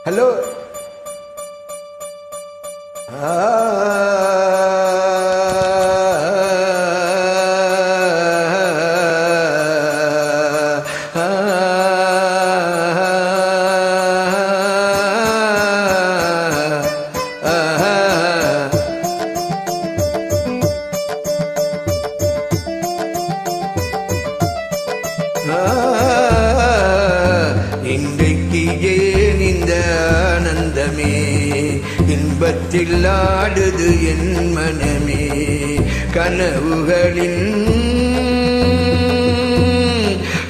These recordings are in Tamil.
ஹலோ இன்றைக்கு ஏன் இந்த ஆனந்தமே, இன்பத்தில் ஆடுது என் மனமே, கனவுகளின்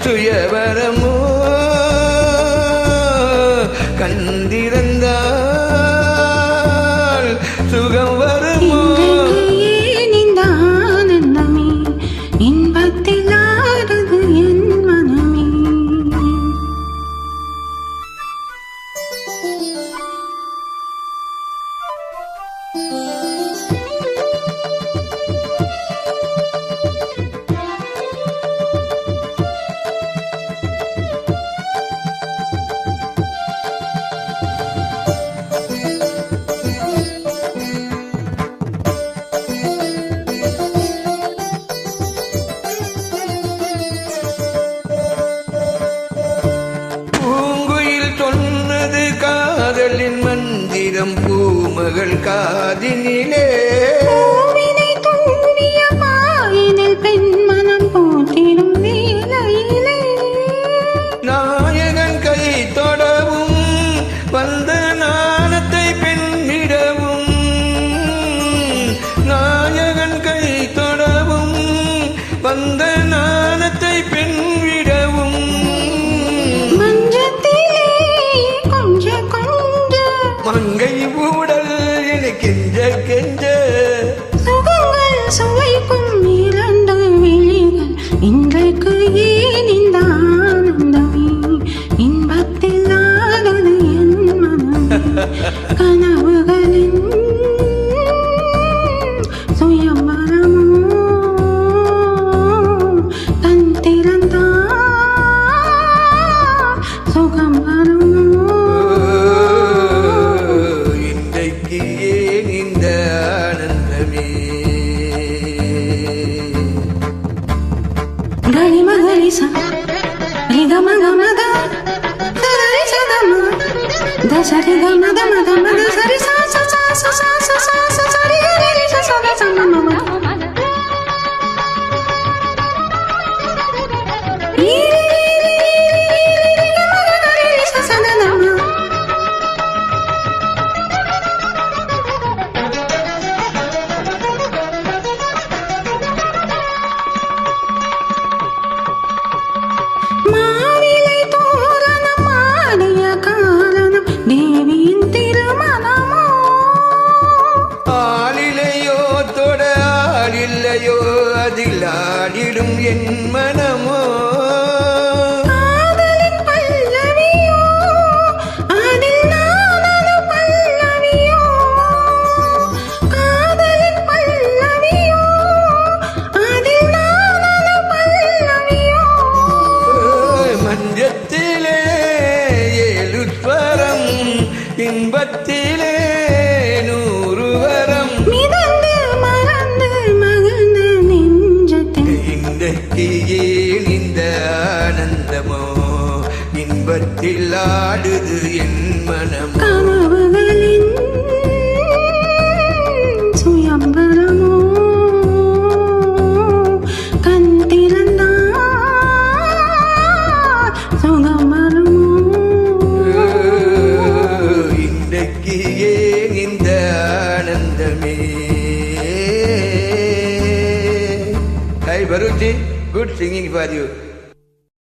சுயவரமோ கண்டிருந்தால் சுகம் வருமோ. காதலின் மந்திரம் பூமகள் காதினிலே, பூவினை தூவிய மாயினில் பெண் மனம் போற்றிடும் வேளையிலே, நாயகன் கை தொடவும் வந்த நாணத்தை பெண்ணிடவும், நாயகன் கை தொடவும் வந்த நாணத்தை பெண்விடவும், மங்கை ஊடல் என கெஞ்ச கெஞ்ச சுகங்கள் சுவைக்கும் இரண்டு விழிகள், இன்றைக்கு ஏன் இந்த ஆனந்தமே, இன்பத்தில் ஆடுது என் மனமே, கனவுகளின் சுயம்பரமோ கண் திறந்தால் சுகம் வருமோ. Gani magani sa, riga maga maga, sari sa dama, da sari ga maga maga maga, sari sa sa sa sa sa sa sa sa sari ga ri sa sa da sa mama mama. Ri ri ri ri ri ga maga ri sa sa da dama. மாவிலை தோரணம் ஆடிய காரணம் தேவியின் திருமணமோ, ஆளிலையோ தொட ஆளில்லையோ அதில் ஆடிடும் என் மனமோ, காதலின் பல்லவியோ அதில் நானது பல்லவியோ, காதலின் பல்லவியோ அதில் நானது பல்லவியோ, மஞ்சத்திலே ஏழுஸ்வரம் இன்பத்திலே நூறு வரம், மிதந்து மறந்து மகிழ்ந்த நெஞ்சத்தில் இன்றைக்கு ஏன் இந்த ஆனந்தமோ, இன்பத்தில் ஆடுது என் மனம், கனவுகளின் சுயம்பரமோ கண் திறந்தால் சுகம் வருமோ. இன்றைக்கு ஏன் இந்த ஆனந்தமே. Hi Baruchi, good singing for you.